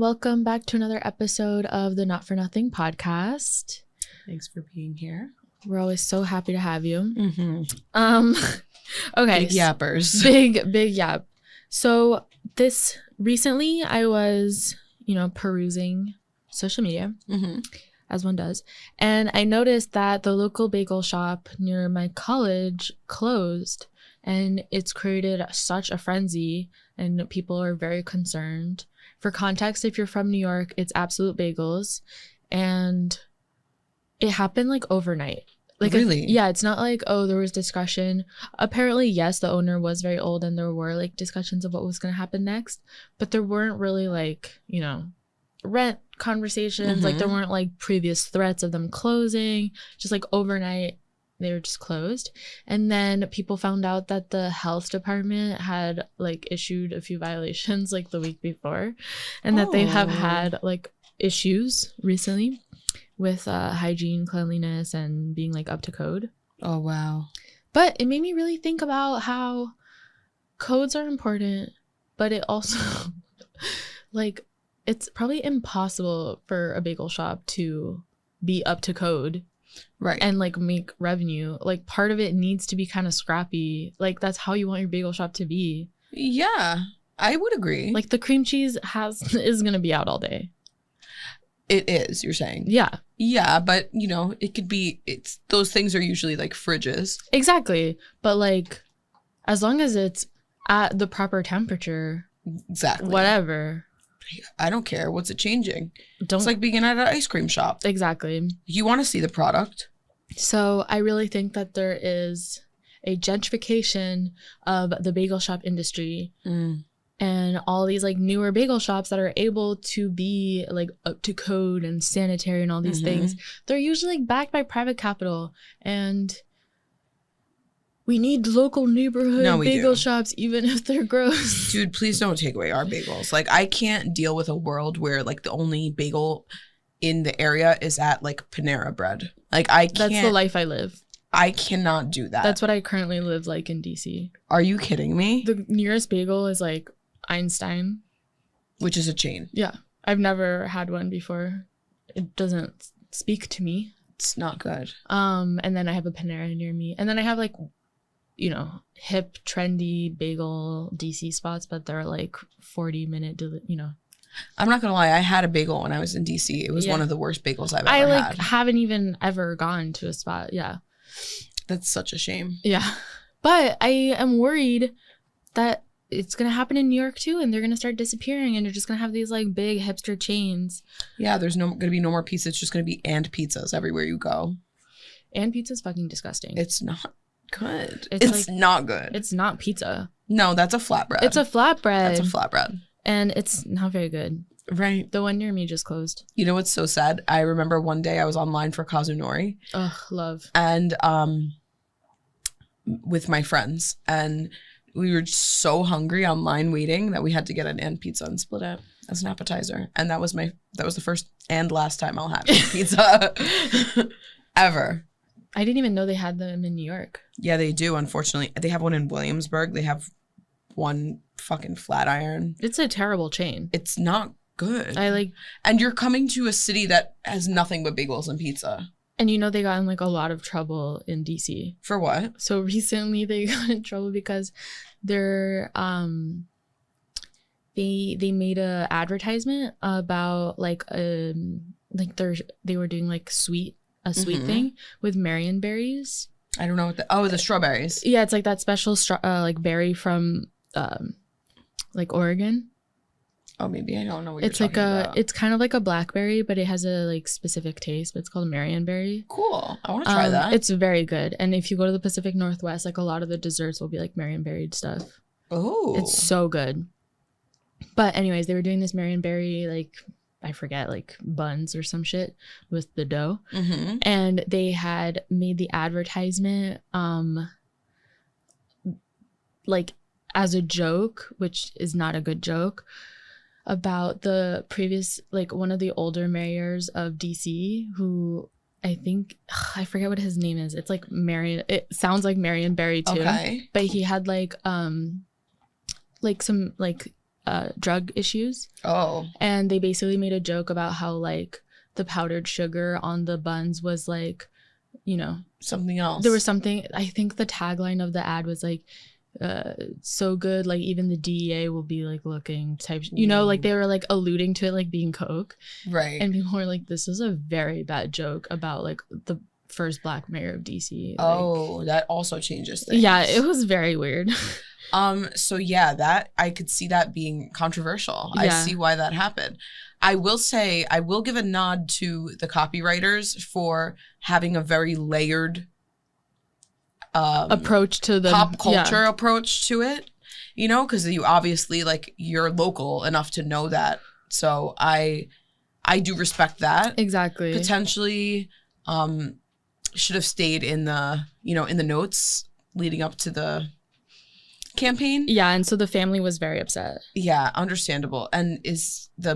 welcome back to another episode of the Not for Nothing podcast. Thanks for being here. We're always so happy to have you. Okay. Big yappers. Big yap. So recently I was, perusing social media, as one does. And I noticed that the local bagel shop near my college closed. And it's created such a frenzy and people are very concerned. For context, if you're from New York, it's Absolute Bagels. And it happened like overnight. Like, really? Yeah, it's not like, oh, there was discussion. Apparently, yes, the owner was very old and there were like discussions of what was going to happen next. But there weren't really like, rent conversations. Like there weren't like previous threats of them closing. Just like overnight, they were just closed. And then people found out that the health department had like issued a few violations like the week before. And that they have had like issues recently with hygiene, cleanliness, and being like up to code. Oh, wow. But it made me really think about how codes are important, but it also like it's probably impossible for a bagel shop to be up to code. Right. And like make revenue. Like part of it needs to be kind of scrappy. Like that's how you want your bagel shop to be. Yeah, I would agree. Like the cream cheese is gonna be out all day. It is, you're saying? Yeah. Yeah, but it could be, those things are usually like fridges. Exactly. But like as long as it's at the proper temperature. Exactly. Whatever. I don't care. What's it changing? It's like being at an ice cream shop. Exactly. You want to see the product. So I really think that there is a gentrification of the bagel shop industry. And all these like newer bagel shops that are able to be like up to code and sanitary and all these things, they're usually like backed by private capital. And we need local neighborhood bagel shops, even if they're gross. Dude, please don't take away our bagels. Like, I can't deal with a world where, like, the only bagel in the area is at, like, Panera Bread. Like, I can't. That's the life I live. I cannot do that. That's what I currently live like in DC. Are you kidding me? The nearest bagel is, like, Einstein. Which is a chain. Yeah. I've never had one before. It doesn't speak to me. It's not good. And then I have a Panera near me. And then I have, like, hip, trendy bagel DC spots, but they're like 40-minute, I'm not gonna lie, I had a bagel when I was in DC. It was one of the worst bagels I've ever had. I haven't even ever gone to a spot. Yeah. That's such a shame. Yeah. But I am worried that it's gonna happen in New York too, and they're gonna start disappearing, and you're just gonna have these like big hipster chains. Yeah, there's gonna be no more pizza. It's just gonna be and pizzas everywhere you go. And pizza's fucking disgusting. It's not good. It's like, not good. It's not pizza. No, that's a flatbread. It's a flatbread. That's a flatbread. And it's not very good. Right. The one near me just closed. You know what's so sad? I remember one day I was online for Kazunori. Ugh, love. And with my friends. And we were so hungry online waiting that we had to get an and pizza and split it as an appetizer. And that was the first and last time I'll have pizza ever. I didn't even know they had them in New York. Yeah, they do, unfortunately. They have one in Williamsburg. They have one fucking Flatiron. It's a terrible chain. It's not good. And you're coming to a city that has nothing but bagels and pizza. And they got in like a lot of trouble in DC. For what? So recently they got in trouble because they're they made a advertisement about like they were doing like a sweet thing with Marionberries. I don't know what the strawberries. Yeah, it's like that special like berry from like Oregon. Oh, maybe I don't know what you're talking about. It's kind of like a blackberry, but it has a like specific taste. But it's called Marion Berry. Cool. I want to try that. It's very good. And if you go to the Pacific Northwest, like a lot of the desserts will be like Marion Berry stuff. Oh, it's so good. But anyways, they were doing this Marion Berry like, I forget, like buns or some shit with the dough. And they had made the advertisement like as a joke, which is not a good joke, about the previous, like one of the older mayors of DC who I forget what his name is. It's like Marion. It sounds like Marion Berry too. Okay. But he had like some like drug issues. Oh. And they basically made a joke about how like the powdered sugar on the buns was like, you know, something else. There was something, I think the tagline of the ad was like, so good, like even the DEA will be like looking type, you know, like they were like alluding to it like being coke. Right. And people were like, this is a very bad joke about like the first black mayor of DC. Oh, that also changes things. Yeah, it was very weird. So yeah, that I could see that being controversial. Yeah. I see why that happened. I will say, I will give a nod to the copywriters for having a very layered approach to the pop culture approach to it, you know, because you obviously like you're local enough to know that. So I do respect that. Exactly. Potentially should have stayed in the, you know, in the notes leading up to the campaign. Yeah, and so the family was very upset. Yeah, understandable. And is the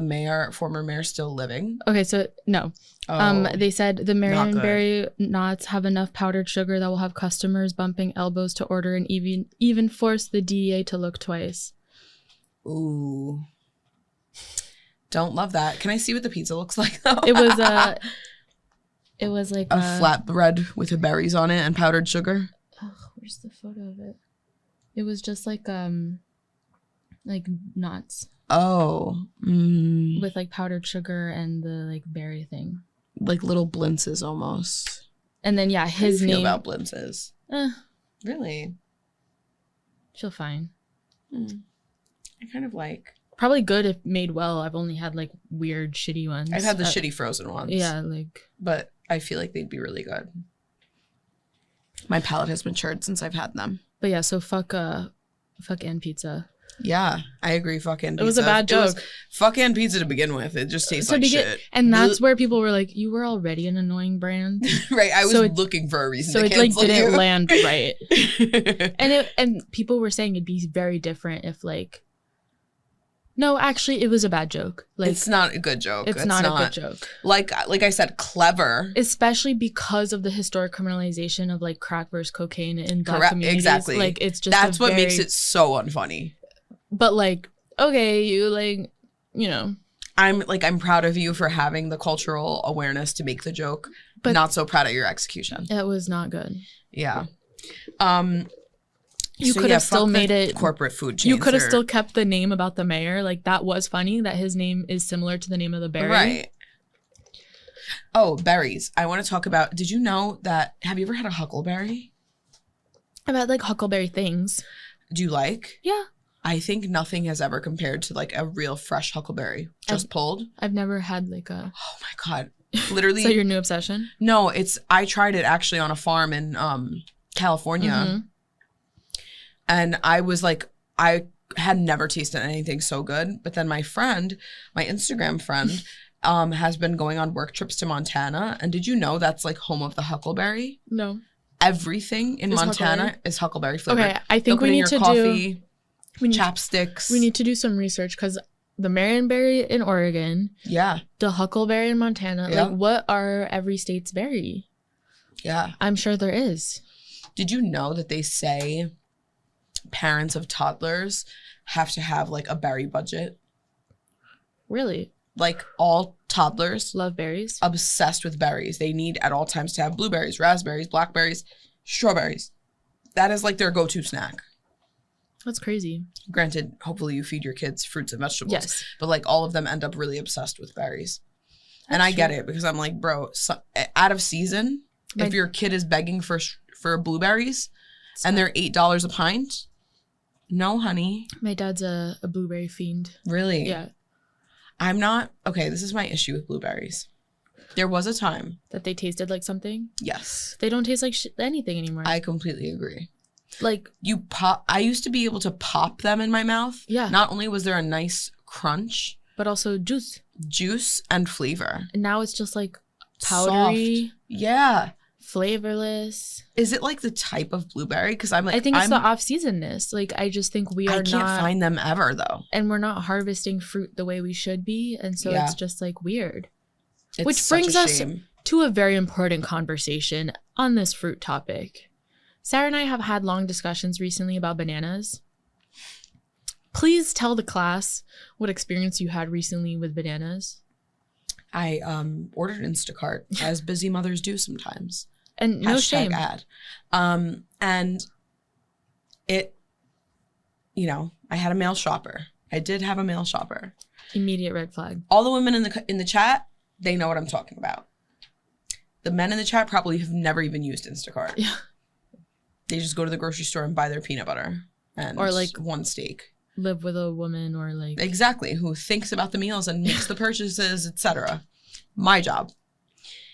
former mayor still living? Okay, so no. They said the Marion Berry Knots have enough powdered sugar that will have customers bumping elbows to order and even force the DEA to look twice. Ooh. Don't love that. Can I see what the pizza looks like though? It was like a flatbread with the berries on it and powdered sugar. Oh, where's the photo of it? It was just like knots. Oh. With like powdered sugar and the like berry thing. Like little blintzes almost. And then yeah, his How do you name feel about blintzes? Really? Feel fine. I kind of like. Probably good if made well. I've only had like weird shitty ones. I've had the shitty frozen ones. Yeah, like. But I feel like they'd be really good. My palate has matured since I've had them. But yeah, so fuck and pizza. Yeah, I agree. Fucking pizza. It was a bad joke. Fuck and pizza to begin with. It just tastes like shit. And that's where people were like, you were already an annoying brand. Right. I was looking for a reason to cancel. So it like didn't land right. and people were saying it'd be very different if like. No, actually, it was a bad joke. Like, it's not a good joke. It's not a good joke. Like I said, clever. Especially because of the historic criminalization of like crack versus cocaine in black communities. Exactly. Like it's just that's what makes it so unfunny. But like, okay, you like, you know. I'm proud of you for having the cultural awareness to make the joke. But not so proud of your execution. It was not good. Yeah. You could have still made it corporate food chains. You could have still kept the name about the mayor. Like that was funny that his name is similar to the name of the berry. Right. Oh, berries. I want to talk about, did you know that, have you ever had a huckleberry? I've had like huckleberry things. Do you like? Yeah. I think nothing has ever compared to like a real fresh huckleberry just pulled. I've never had like a. Oh my God. Literally. Is that your new obsession? No, I tried it actually on a farm in California. Mm-hmm. And I was like, I had never tasted anything so good. But then my Instagram friend, has been going on work trips to Montana. And did you know that's like home of the huckleberry? No. Everything in Montana is huckleberry flavored. Okay, I think we need to coffee, chapsticks. We need to do some research because the Marionberry in Oregon. Yeah. The huckleberry in Montana. Yeah. Like, what are every state's berry? Yeah. I'm sure there is. Did you know that they say parents of toddlers have to have like a berry budget? Really? Like all toddlers love berries, obsessed with berries. They need at all times to have blueberries, raspberries, blackberries, strawberries. That is like their go-to snack. That's crazy. Granted, hopefully you feed your kids fruits and vegetables. Yes. But like all of them end up really obsessed with berries. And I get it because I'm like, bro, out of season, if your kid is begging for blueberries and they're $8 a pint, no, honey. My dad's a blueberry fiend. Really? Yeah. I'm not. Okay, this is my issue with blueberries. There was a time that they tasted like something. Yes. They don't taste like anything anymore. I completely agree. Like I used to be able to pop them in my mouth. Yeah. Not only was there a nice crunch, but also juice and flavor. And now it's just like powdery. Soft. Yeah. Flavorless. Is it like the type of blueberry? Because I'm like, I think it's the off-seasonness. Like I just think I can't find them ever though, and we're not harvesting fruit the way we should be, and so it's just like weird. Which brings us to a very important conversation on this fruit topic. Sarah and I have had long discussions recently about bananas. Please tell the class what experience you had recently with bananas. I ordered Instacart, as busy mothers do sometimes. And no shame. ad. And it, you know, I had a male shopper. I did have a male shopper. Immediate red flag. All the women in the chat, they know what I'm talking about. The men in the chat probably have never even used Instacart. Yeah. They just go to the grocery store and buy their peanut butter and or like one steak. Live with a woman or like exactly, who thinks about the meals and makes the purchases, etc. My job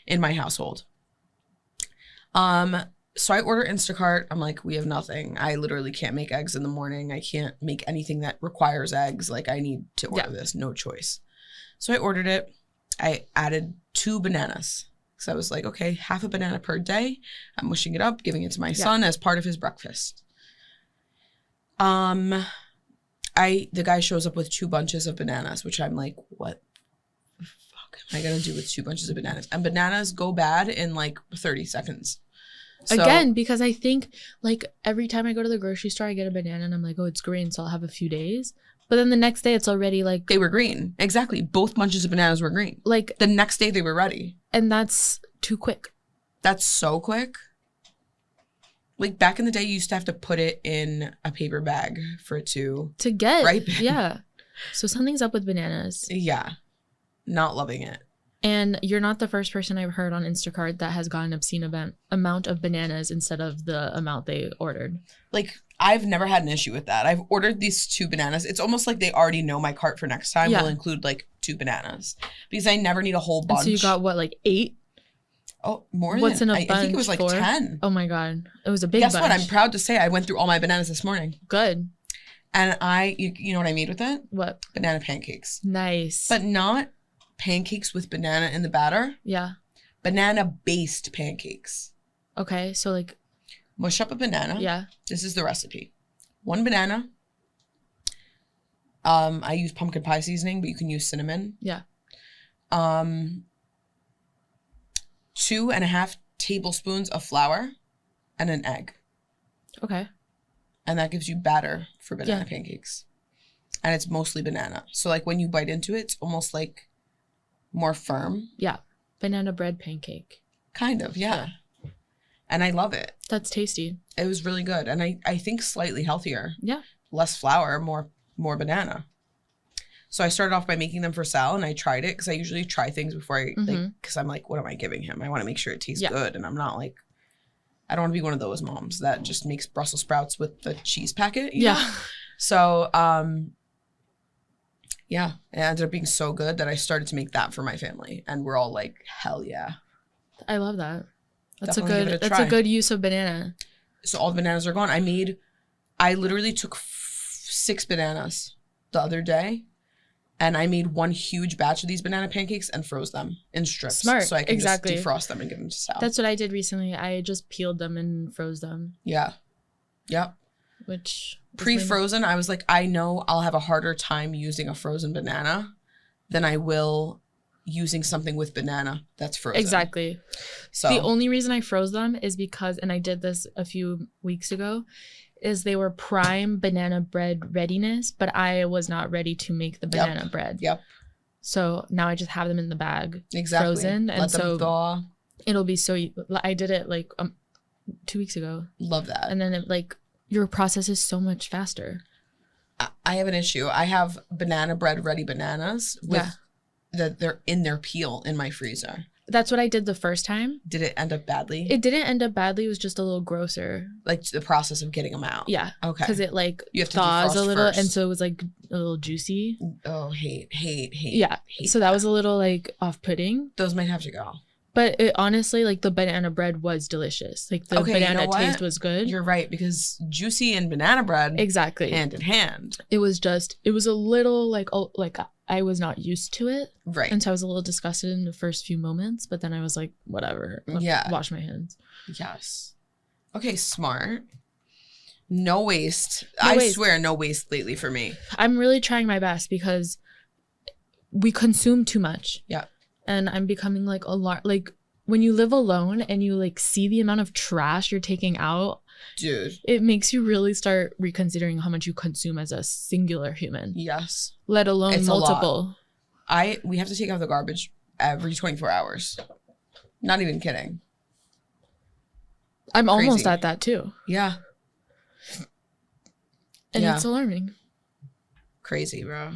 in my household. So I order Instacart. I'm like, we have nothing. I literally can't make eggs in the morning. I can't make anything that requires eggs. Like, I need to order this. No choice. So I ordered it. I added 2 bananas. So I was like, okay, half a banana per day. I'm mushing it up, giving it to my son as part of his breakfast. The guy shows up with 2 bunches of bananas, which I'm like, what the fuck am I gonna do with 2 bunches of bananas? And bananas go bad in like 30 seconds. So, again, because I think like every time I go to the grocery store, I get a banana and I'm like, oh, it's green, so I'll have a few days. But then the next day it's already like... They were green. Exactly. Both bunches of bananas were green. Like... The next day they were ready. And that's too quick. That's so quick. Like back in the day, you used to have to put it in a paper bag for it to get ripen. Yeah. So something's up with bananas. Yeah. Not loving it. And you're not the first person I've heard on Instacart that has gotten an obscene amount of bananas instead of the amount they ordered. Like, I've never had an issue with that. I've ordered these 2 bananas. It's almost like they already know my cart for next time will include like 2 bananas. Because I never need a whole bunch. And so you got what, like 8? Oh, more What's than in a bunch? I think it was like 4? 10. Oh my God. It was a big bunch. Guess what? I'm proud to say I went through all my bananas this morning. Good. And you know what I made with it? What? Banana pancakes. Nice. But not pancakes with banana in the batter. Yeah. Banana-based pancakes. Okay, so like... Mush up a banana. Yeah. This is the recipe. 1 banana. I use pumpkin pie seasoning, but you can use cinnamon. Yeah. 2.5 tablespoons of flour and an egg. Okay. And that gives you batter for banana pancakes. And it's mostly banana. So like when you bite into it, it's almost like more firm. Yeah. Banana bread pancake. Kind of, yeah. And I love it. That's tasty. It was really good. And I think slightly healthier. Yeah. Less flour, more banana. So I started off by making them for Sal, and I tried it because I usually try things before I, like, because I'm like, what am I giving him? I want to make sure it tastes good. And I'm not like, I don't want to be one of those moms that just makes Brussels sprouts with the cheese packet. You know? So, yeah, it ended up being so good that I started to make that for my family. And we're all like, hell yeah. I love that. That's Definitely a good use of banana. So all the bananas are gone. I literally took 6 bananas the other day, and I made 1 huge batch of these banana pancakes and froze them in strips. Smart. So I can just Exactly. defrost them and give them to Sal. That's what I did recently. I just peeled them and froze them. Yeah. Yep. Which pre-frozen, I was like, I know I'll have a harder time using a frozen banana than I will using something with banana that's frozen. Exactly. So the only reason I froze them is because, and I did this a few weeks ago, is they were prime banana bread readiness, but I was not ready to make the banana bread. Yep. So now I just have them in the bag, exactly. frozen, and Let them so thaw. It'll be so. I did it like 2 weeks ago. Love that. And then it like your process is so much faster. I have an issue. I have banana bread ready bananas with they're in their peel in my freezer. That's what I did the first time. Did it end up badly? It didn't end up badly. It was just a little grosser. Like the process of getting them out. Yeah. Okay. Because it like you have to thaws a little, first. and so it was like a little juicy. Oh, hate. Yeah. Hate so that was a little like off-putting. Those might have to go. But it, honestly, like the banana bread was delicious. Like the banana taste was good. You're right, because juicy and banana bread exactly hand in hand. It was a little like I was not used to it. Right. And so I was a little disgusted in the first few moments, but then I was like, whatever. Wash my hands. Yes. Okay, smart. No waste. I swear, no waste lately for me. I'm really trying my best because we consume too much. Yeah. And I'm becoming like a lot, like when you live alone and you like see the amount of trash you're taking out Dude. It makes you really start reconsidering how much you consume as a singular human. Yes. Let alone It's multiple. We have to take out the garbage every 24 hours. Not even kidding. I'm Crazy. almost at that too. Yeah. And it's alarming. Crazy, bro.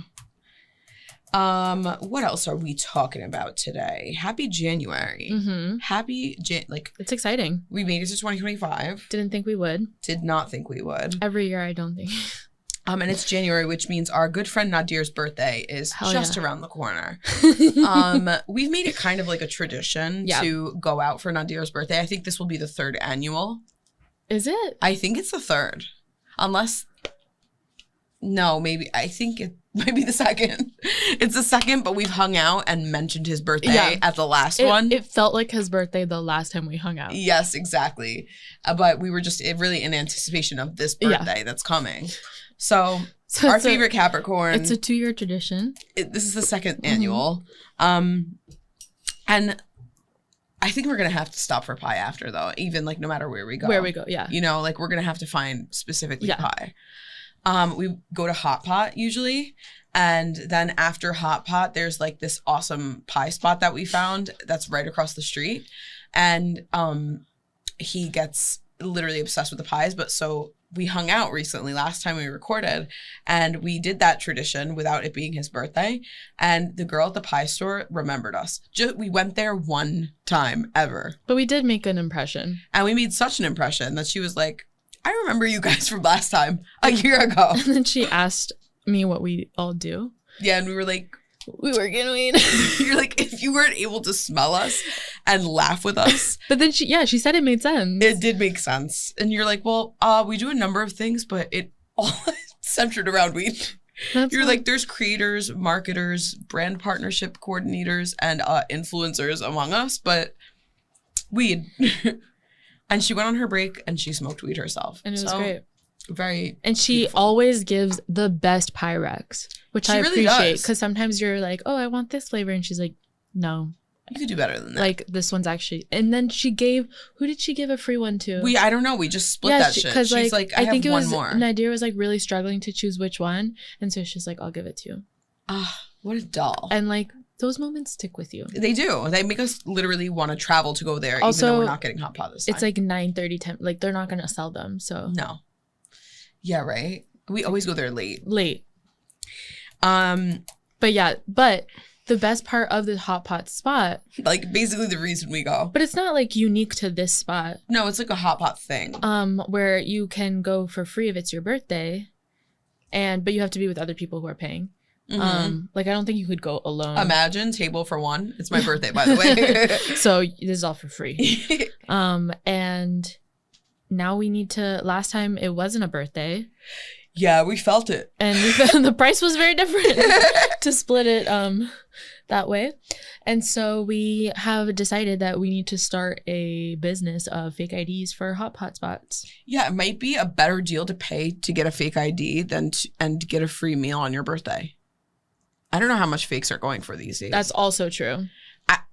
What else are we talking about today? Happy January. Mm-hmm. It's exciting. We made it to 2025. Didn't think we would. Did not think we would. Every year, I don't think. And it's January, which means our good friend Nadir's birthday is just around the corner. We've made it kind of like a tradition to go out for Nadir's birthday. I think this will be the 3rd annual. Is it? I think it's the 3rd. Unless... No, maybe. I think it might be the 2nd. It's the 2nd, but we've hung out and mentioned his birthday at the last one. It felt like his birthday the last time we hung out. Yes, exactly. But we were just really in anticipation of this birthday that's coming. So our favorite Capricorn. It's a 2-year tradition. This is the 2nd annual. And I think we're going to have to stop for pie after, though, even like no matter where we go. Yeah. You know, like we're going to have to find specifically pie. We go to Hot Pot usually. And then after Hot Pot, there's like this awesome pie spot that we found that's right across the street. And he gets literally obsessed with the pies. But so we hung out recently last time we recorded, and we did that tradition without it being his birthday. And the girl at the pie store remembered us. We went there one time ever. But we did make an impression. And we made such an impression that she was like, I remember you guys from last time, a year ago. And then she asked me what we all do. Yeah, and we were like, we work in weed. You're like, if you weren't able to smell us and laugh with us. But then she said it made sense. It did make sense. And you're like, well, we do a number of things, but it all centered around weed. You're like, there's creators, marketers, brand partnership coordinators, and influencers among us, but weed. And she went on her break and she smoked weed herself. And it was great. Very And she beautiful. always gives the best Pyrex, which I really appreciate. does. Because sometimes you're like, oh, I want this flavor. And she's like, no. You could do better than that. Like, this one's actually... And then she gave... Who did she give a free one to? I don't know. We just split that shit. She's like, I think have one more. Nadir was like really struggling to choose which one. And so she's like, I'll give it to you. What a doll. And like, those moments stick with you. They do. They make us literally want to travel to go there, also, even though we're not getting Hot Pot this time. It's like 9:30, 10. Like, they're not going to sell them, so. No. Yeah, right? We always go there late. But the best part of the Hot Pot spot. Like, basically the reason we go. But it's not, like, unique to this spot. No, it's like a Hot Pot thing. Where you can go for free if it's your birthday. But you have to be with other people who are paying. Mm-hmm. Like, I don't think you could go alone. Imagine table for one. It's my birthday, by the way. So this is all for free. And now we need to. Last time it wasn't a birthday. Yeah, we felt it, and the price was very different to split it that way. And so we have decided that we need to start a business of fake IDs for Hot Pot spots. Yeah, it might be a better deal to pay to get a fake ID than and get a free meal on your birthday. I don't know how much fakes are going for these days. That's also true.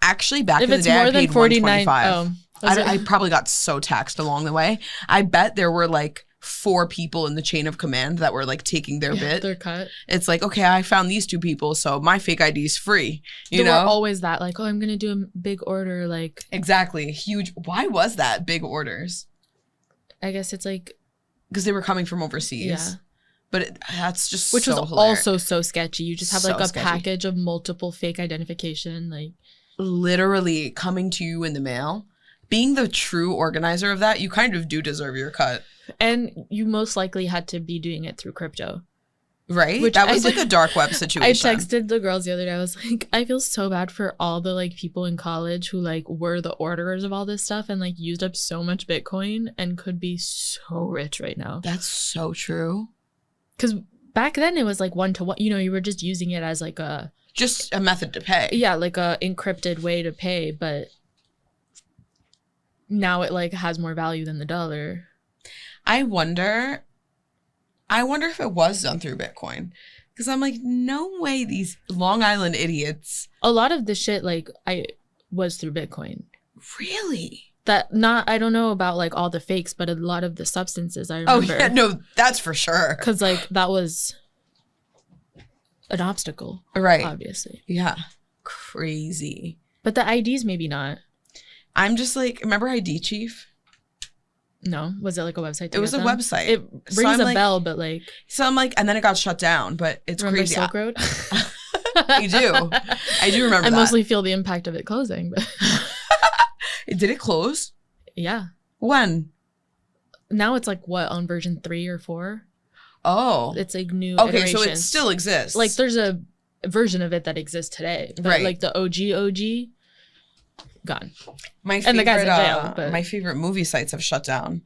Actually, back in the day, I paid $125. I probably got so taxed along the way. I bet there were like 4 people in the chain of command that were like taking their bit. Their cut. It's like, okay, I found these 2 people, so my fake ID is free. You there know, were always that like, oh, I'm gonna do a big order, like exactly huge. Why was that big orders? I guess it's like because they were coming from overseas. Yeah. But that's just which so was hilarious. Also so sketchy. You just have like a package of multiple fake identification, like literally coming to you in the mail. Being the true organizer of that, you kind of do deserve your cut. And you most likely had to be doing it through crypto. Right? Which that was like a dark web situation. I texted the girls the other day. I was like, I feel so bad for all the like people in college who like were the orderers of all this stuff and like used up so much Bitcoin and could be so rich right now. That's so true. Because back then it was like 1-to-1. You know, you were just using it as like just a method to pay. Yeah, like a encrypted way to pay. But now it like has more value than the dollar. I wonder if it was done through Bitcoin. Because I'm like, no way these Long Island idiots. A lot of the shit like I was through Bitcoin. Really? I don't know about like all the fakes, but a lot of the substances I remember. Oh yeah, no, that's for sure. Because like that was an obstacle, right? Obviously, yeah, crazy. But the IDs maybe not. I'm just like, remember ID Chief? No, was it like a website? It was a website. It rings a bell, but like. So I'm like, and then it got shut down. But it's remember crazy. Silk Road? You do. I do remember. I that. mostly feel the impact of it closing. But Did it close? Yeah. When? Now it's like what, on version 3 or 4? Oh. It's like new. Okay, iterations. so it still exists. Like there's a version of it that exists today, but right? Like the OG. Gone. My favorite, and the guy's in jail, but... my favorite movie sites have shut down.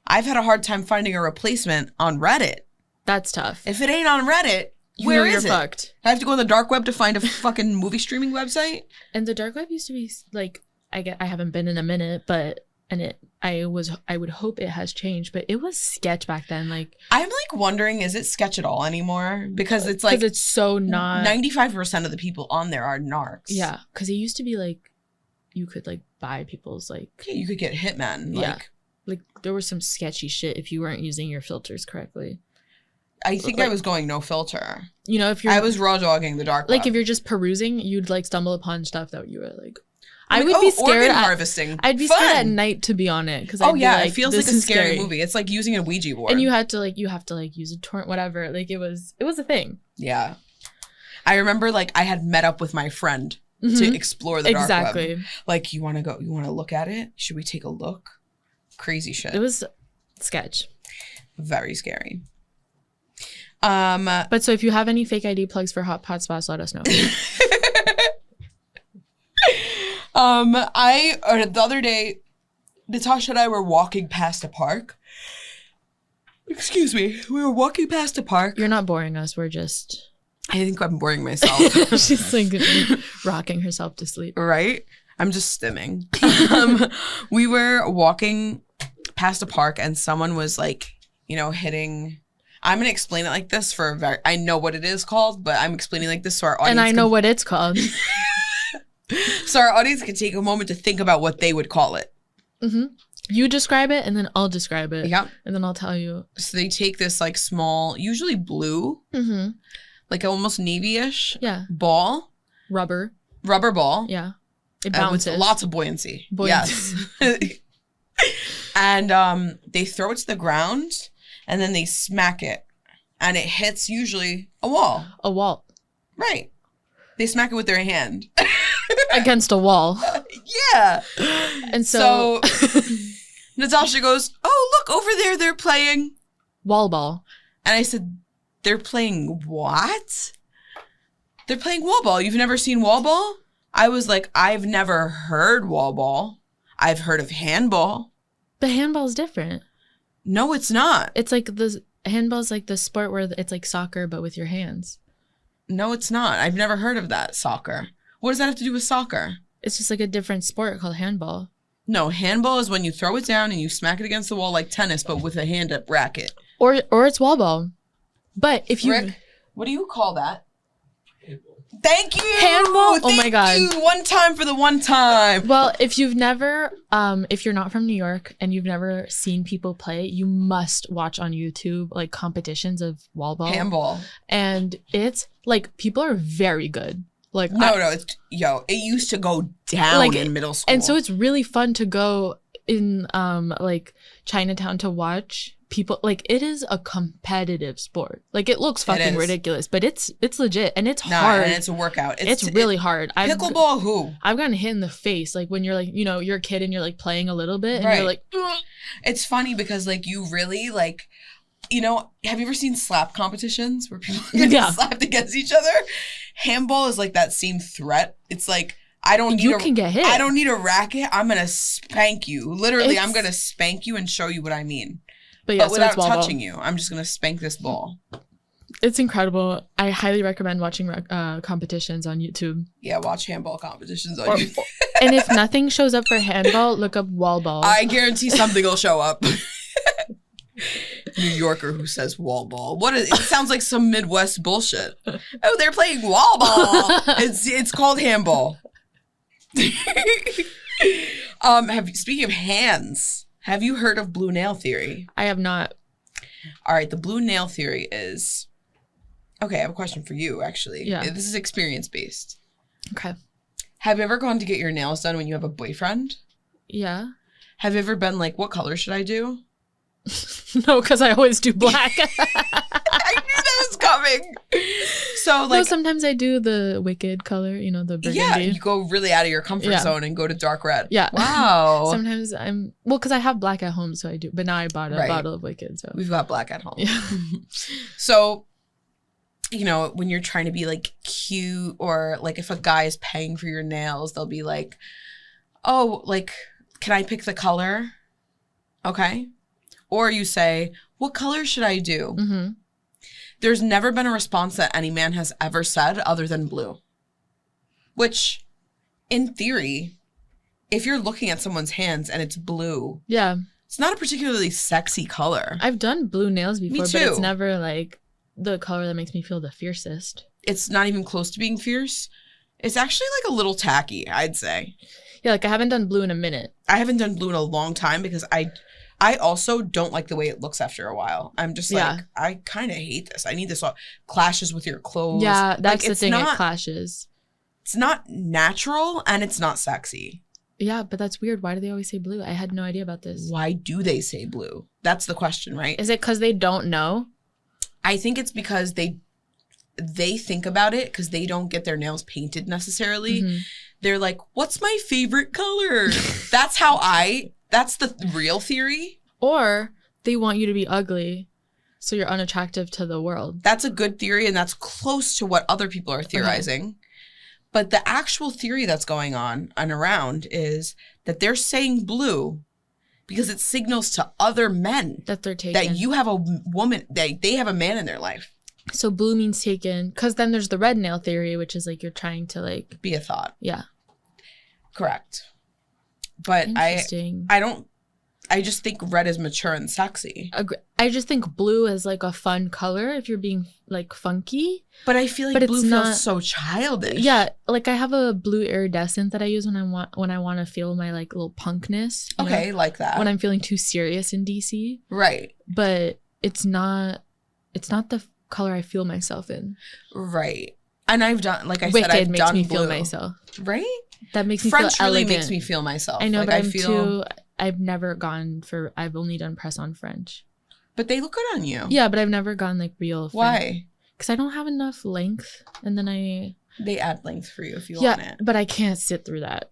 I've had a hard time finding a replacement on Reddit. That's tough. If it ain't on Reddit, where is it? Fucked. I have to go on the dark web to find a fucking movie streaming website. And the dark web used to be like, I haven't been in a minute, but I would hope it has changed, but it was sketch back then. Like I'm like wondering, is it sketch at all anymore? Because it's like it's so not 95% of the people on there are narcs. Yeah, because it used to be like you could like buy people's like you could get hitmen. Like there was some sketchy shit if you weren't using your filters correctly. I think I was going no filter. You know, I was raw dogging the dark web. Like if you're just perusing, you'd like stumble upon stuff that you were like. I would be scared organ harvesting. I'd be scared at night to be on it because it feels like a scary movie. It's like using a Ouija board. And you have to use a torrent, whatever. Like it was a thing. Yeah, I remember like I had met up with my friend to explore the dark web. Like you want to go? You want to look at it? Should we take a look? Crazy shit. It was sketch. Very scary. But so if you have any fake ID plugs for hot pot spots, let us know. The other day, Natasha and I were walking past a park. Excuse me. We were walking past a park. You're not boring us. We're just... I think I'm boring myself. She's like rocking herself to sleep. Right? I'm just stimming. We were walking past a park and someone was like, hitting... I'm going to explain it like this I know what it is called, but I'm explaining like this so our audience And I know what it's called. So our audience can take a moment to think about what they would call it. Mm-hmm. You describe it, and then I'll describe it. Yep. And then I'll tell you. So they take this like small, usually blue, like almost navy-ish ball. Rubber ball. Yeah. It bounces. With lots of buoyancy. Yes. And they throw it to the ground, and then they smack it. And it hits usually a wall. A wall. Right. They smack it with their hand. Against a wall. Yeah. And so Natasha goes, "Oh, look over there. They're playing wall ball." And I said, "They're playing what?" "They're playing wall ball. You've never seen wall ball?" I was like, "I've never heard wall ball. I've heard of handball." But handball's different. No, it's not. It's like handball's like the sport where it's like soccer, but with your hands. No, it's not. I've never heard of that, soccer. What does that have to do with soccer? It's just like a different sport called handball. No, handball is when you throw it down and you smack it against the wall like tennis, but with a hand racket. Or it's wall ball. But if you... Rick, what do you call that? Handball. Thank you! Handball? Oh my God. You. One time for the one time. Well, if you've never... if you're not from New York and you've never seen people play, you must watch on YouTube like competitions of wall ball. Handball. And it's like people are very good. Like it used to go down in middle school. And so it's really fun to go in like Chinatown to watch people. Like it is a competitive sport. Like it looks fucking ridiculous, but it's legit and it's hard. And it's a workout. It's really hard. Pickleball who? I've gotten hit in the face like when you're like, you're a kid and you're like playing a little bit and you're like ugh. It's funny because like you really like have you ever seen slap competitions where people get slapped against each other? Handball is like that same threat. It's like, you can get hit. I don't need a racket. I'm going to spank you. Literally, I'm going to spank you and show you what I mean. But without touching you, I'm just going to spank this ball. It's incredible. I highly recommend watching competitions on YouTube. Yeah, watch handball competitions on YouTube. And if nothing shows up for handball, look up wall ball. I guarantee something will show up. New Yorker who says wall ball. It sounds like some Midwest bullshit. Oh, they're playing wall ball. It's called handball. Speaking of hands, have you heard of blue nail theory? I have not. All right, the blue nail theory is... Okay, I have a question for you, actually. Yeah. This is experience-based. Okay. Have you ever gone to get your nails done when you have a boyfriend? Yeah. Have you ever been like, what color should I do? No, because I always do black. I knew that was coming. So, like... No, sometimes I do the wicked color, the burgundy. Yeah, you go really out of your comfort zone and go to dark red. Yeah. Wow. Sometimes because I have black at home, so I do. But now I bought a bottle of wicked, so. We've got black at home. Yeah. So... when you're trying to be like cute, or like if a guy is paying for your nails, they'll be like, oh, like, can I pick the color? Okay. Or you say, what color should I do? Mm-hmm. There's never been a response that any man has ever said other than blue. Which, in theory, if you're looking at someone's hands and it's blue, yeah, it's not a particularly sexy color. I've done blue nails before, Me too. But it's never like the color that makes me feel the fiercest. It's not even close to being fierce. It's actually like a little tacky, I'd say. Yeah, like I haven't done blue in a minute. I haven't done blue in a long time because I also don't like the way it looks after a while. I'm just like, I kind of hate this. I need this all clashes with your clothes. Yeah, that's the thing. It clashes. It's not natural and it's not sexy. Yeah, but that's weird. Why do they always say blue? I had no idea about this. Why do they say blue? That's the question, right? Is it because they don't know? I think it's because they think about it because they don't get their nails painted necessarily. Mm-hmm. They're like, what's my favorite color? That's the real theory. Or they want you to be ugly so you're unattractive to the world. That's a good theory, and that's close to what other people are theorizing. Okay. But the actual theory that's going on and around is that they're saying blue because it signals to other men that they're taken. That you have a woman, they have a man in their life. So blue means taken, because then there's the red nail theory, which is like you're trying to like... be a thought. Yeah. Correct. But I just think red is mature and sexy. I just think blue is like a fun color if you're being like funky. But I feel like blue feels so childish. Yeah, like I have a blue iridescent that I use when I want to feel my like little punkness. Okay, like that. When I'm feeling too serious in DC. Right. But it's not the color I feel myself in. Right. And I've done, like I Wicked said, I've makes done me blue. Feel myself. Right? That makes me French feel elegant. really makes me feel myself. I know, like, but I've never gone for, I've only done press on French. But they look good on you. Yeah, but I've never gone like real French. Why? Because I don't have enough length, and then they add length for you if you want it. Yeah, but I can't sit through that.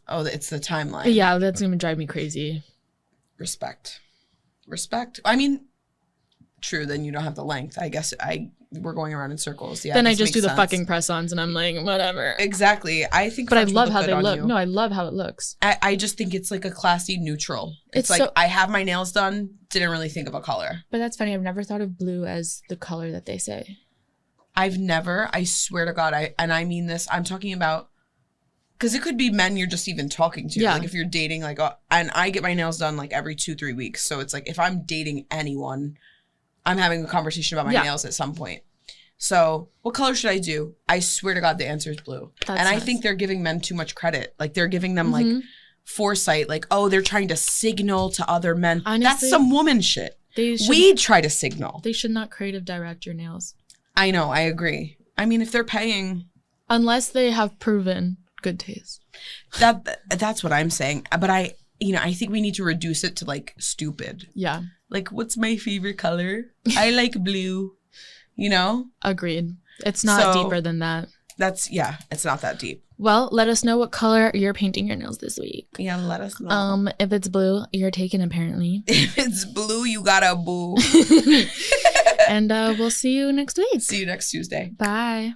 Oh, it's the timeline. Yeah, that's going to drive me crazy. Respect. I mean, true, then you don't have the length. I guess we're going around in circles. Yeah. Then I just do the fucking press-ons and I'm like, whatever. Exactly. I think but I love how they look. No, I love how it looks. I just think it's like a classy neutral. It's like, I have my nails done, didn't really think of a color. But that's funny. I've never thought of blue as the color that they say. I swear to God, and I mean this, I'm talking about, because it could be men you're just even talking to. Yeah. Like if you're dating, like, and I get my nails done like every 2-3 weeks. So it's like, if I'm dating anyone, I'm having a conversation about my nails at some point. So what color should I do? I swear to God, the answer is blue. I think they're giving men too much credit. Like they're giving them like foresight. Like, oh, they're trying to signal to other men. Honestly, that's some woman shit. We try to signal. They should not creative direct your nails. I know. I agree. I mean, if they're paying. Unless they have proven good taste. That's what I'm saying. But I think we need to reduce it to like stupid. Yeah. Like, what's my favorite color? I like blue, Agreed. It's not deeper than that. It's not that deep. Well, let us know what color you're painting your nails this week. Yeah, let us know. If it's blue, you're taken apparently. If it's blue, you got a boo. And we'll see you next week. See you next Tuesday. Bye.